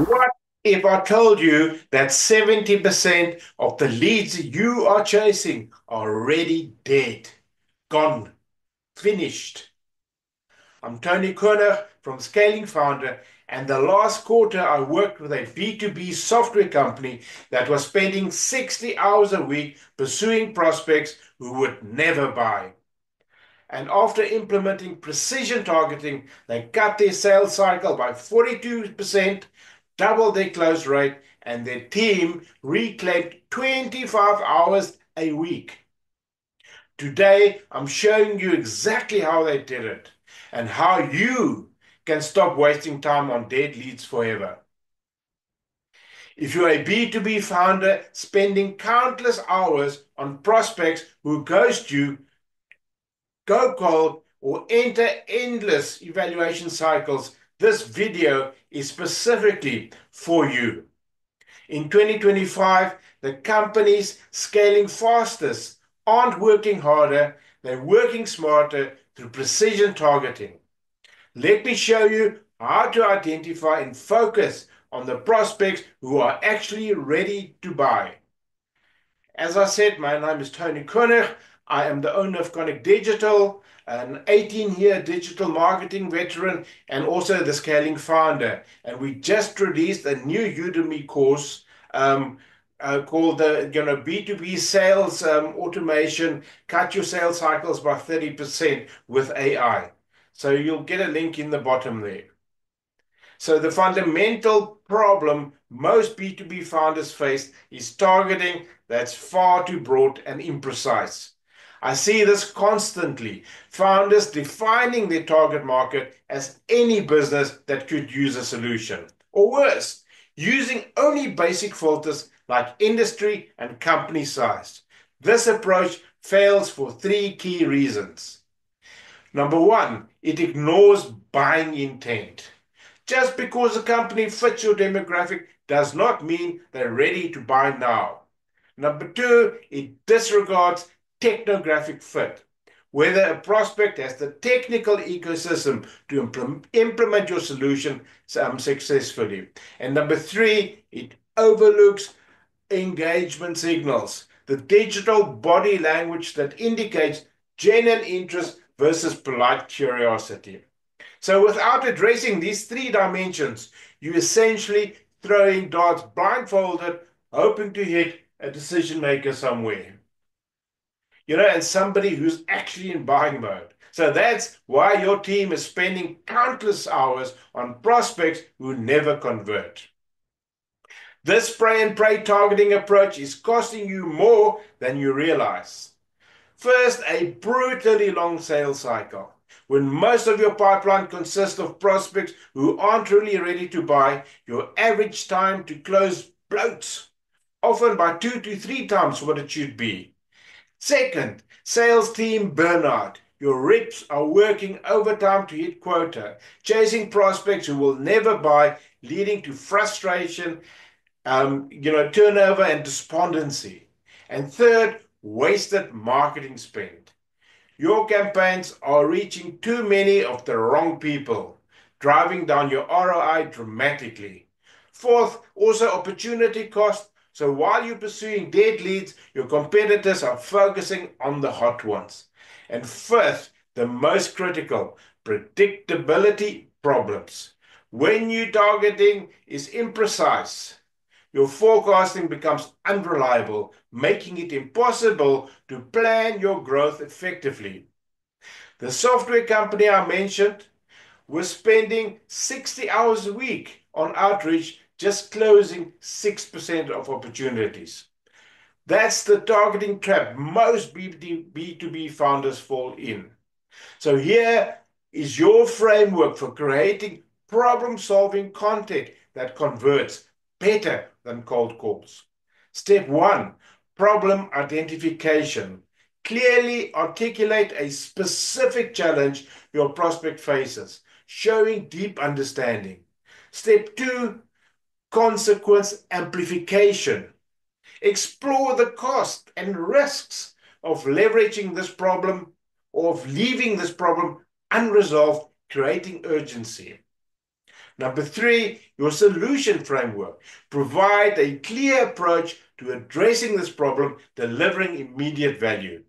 What if I told you that 70% of the leads you are chasing are already dead, gone, finished? I'm Tony Kerner from Scaling Founder, and the last quarter I worked with a B2B software company that was spending 60 hours a week pursuing prospects who would never buy. And after implementing precision targeting, they cut their sales cycle by 42%, doubled their close rate, and their team reclaimed 25 hours a week. Today, I'm showing you exactly how they did it and how you can stop wasting time on dead leads forever. If you're a B2B founder spending countless hours on prospects who ghost you, go cold, or enter endless evaluation cycles, this video is specifically for you. In 2025, the companies scaling fastest aren't working harder, they're working smarter through precision targeting. Let me show you how to identify and focus on the prospects who are actually ready to buy. As I said, my name is Tony Koenig. I am the owner of Connect Digital, an 18-year digital marketing veteran, and also the scaling founder. And we just released a new Udemy course called the B2B sales automation, cut your sales cycles by 30% with AI. So you'll get a link in the bottom there. So the fundamental problem most B2B founders face is targeting that's far too broad and imprecise. I see this constantly. Founders defining their target market as any business that could use a solution. Or worse, using only basic filters like industry and company size. This approach fails for three key reasons. Number one, it ignores buying intent. Just because a company fits your demographic does not mean they're ready to buy now. Number two, it disregards technographic fit. Whether a prospect has the technical ecosystem to implement your solution successfully. And number three, it overlooks engagement signals, the digital body language that indicates genuine interest versus polite curiosity. So without addressing these three dimensions, you're essentially throwing darts blindfolded, hoping to hit a decision maker somewhere. And somebody who's actually in buying mode. So that's why your team is spending countless hours on prospects who never convert. This spray and pray targeting approach is costing you more than you realize. First, a brutally long sales cycle. When most of your pipeline consists of prospects who aren't really ready to buy, your average time to close bloats, often by 2 to 3 times what it should be. Second, sales team burnout. Your reps are working overtime to hit quota, chasing prospects who will never buy, leading to frustration, turnover and despondency. And third, wasted marketing spend. Your campaigns are reaching too many of the wrong people, driving down your ROI dramatically. Fourth, also opportunity cost. So while you're pursuing dead leads, your competitors are focusing on the hot ones. And fifth, the most critical, predictability problems. When your targeting is imprecise, your forecasting becomes unreliable, making it impossible to plan your growth effectively. The software company I mentioned was spending 60 hours a week on outreach, just closing 6% of opportunities. That's the targeting trap most B2B founders fall in. So here is your framework for creating problem-solving content that converts better than cold calls. Step one, problem identification. Clearly articulate a specific challenge your prospect faces, showing deep understanding. Step two, consequence amplification. Explore the cost and risks of leveraging this problem or of leaving this problem unresolved, creating urgency. Number three, your solution framework. Provide a clear approach to addressing this problem, delivering immediate value.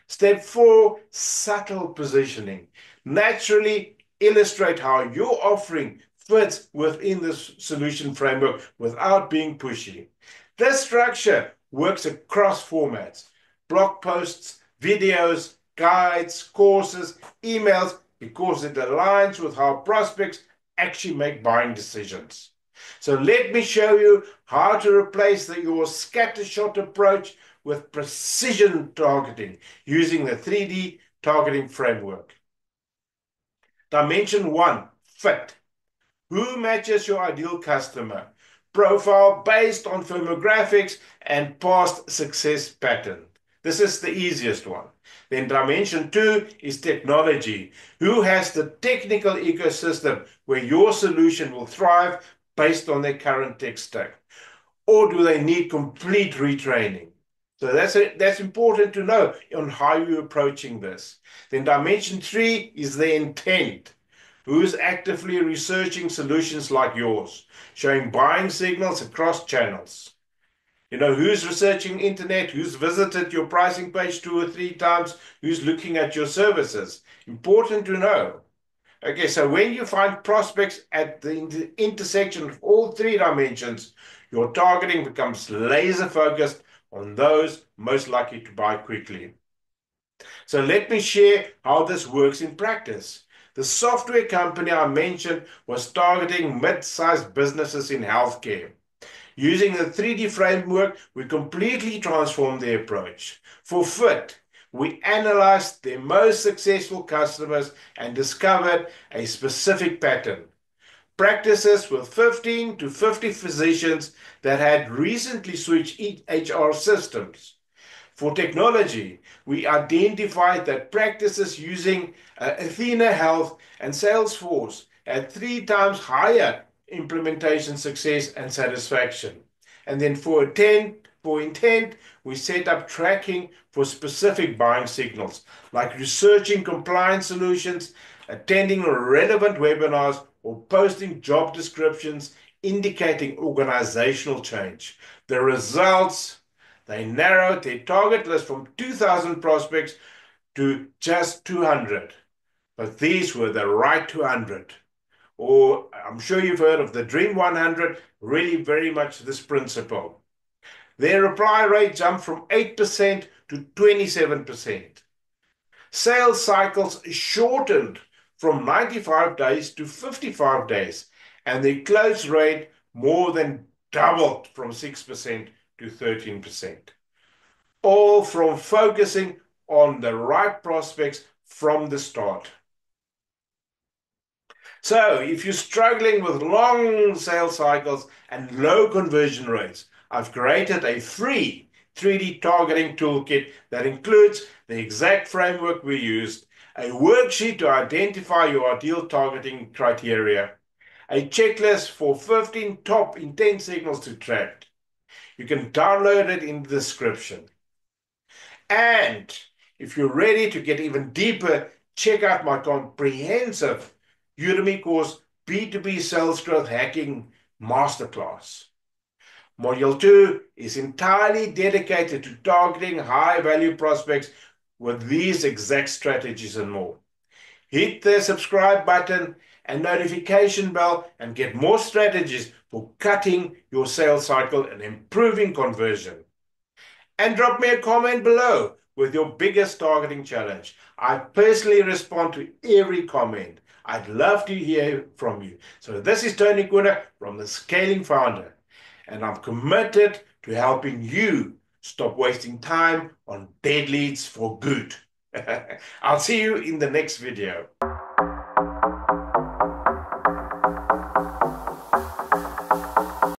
Step four, subtle positioning. Naturally illustrate how your offering fits within this solution framework without being pushy. This structure works across formats: blog posts, videos, guides, courses, emails, because it aligns with how prospects actually make buying decisions. So let me show you how to replace your scattershot approach with precision targeting using the 3D targeting framework. Dimension one, fit. Who matches your ideal customer profile based on firmographics and past success pattern? This is the easiest one. Then dimension two is technology. Who has the technical ecosystem where your solution will thrive based on their current tech stack? Or do they need complete retraining? So that's important to know on how you're approaching this. Then dimension three is the intent. Who's actively researching solutions like yours, showing buying signals across channels? Who's researching internet, who's visited your pricing page 2 or 3 times, who's looking at your services. Important to know. Okay, so when you find prospects at the intersection of all three dimensions, your targeting becomes laser focused on those most likely to buy quickly. So let me share how this works in practice. The software company I mentioned was targeting mid-sized businesses in healthcare. Using the 3D framework, we completely transformed the approach. For fit, we analyzed their most successful customers and discovered a specific pattern. Practices with 15 to 50 physicians that had recently switched HR systems. For technology, we identified that practices using Athena Health and Salesforce had 3 times higher implementation success and satisfaction. And then for intent, we set up tracking for specific buying signals, like researching compliance solutions, attending relevant webinars, or posting job descriptions indicating organizational change. The results, they narrowed their target list from 2,000 prospects to just 200. But these were the right 200. Or I'm sure you've heard of the Dream 100, really very much this principle. Their reply rate jumped from 8% to 27%. Sales cycles shortened from 95 days to 55 days, and their close rate more than doubled from 6% to 13%. All from focusing on the right prospects from the start. So if you're struggling with long sales cycles and low conversion rates, I've created a free 3D targeting toolkit that includes the exact framework we used, a worksheet to identify your ideal targeting criteria, a checklist for 15 top intent signals to track. You can download it in the description. And if you're ready to get even deeper, check out my comprehensive Udemy course, B2B Sales Growth Hacking Masterclass. Module 2 is entirely dedicated to targeting high-value prospects with these exact strategies and more. Hit the subscribe button and notification bell and get more strategies for cutting your sales cycle and improving conversion. And drop me a comment below with your biggest targeting challenge. I personally respond to every comment. I'd love to hear from you. So this is Tony Kuna from The Scaling Founder, and I'm committed to helping you stop wasting time on dead leads for good. I'll see you in the next video.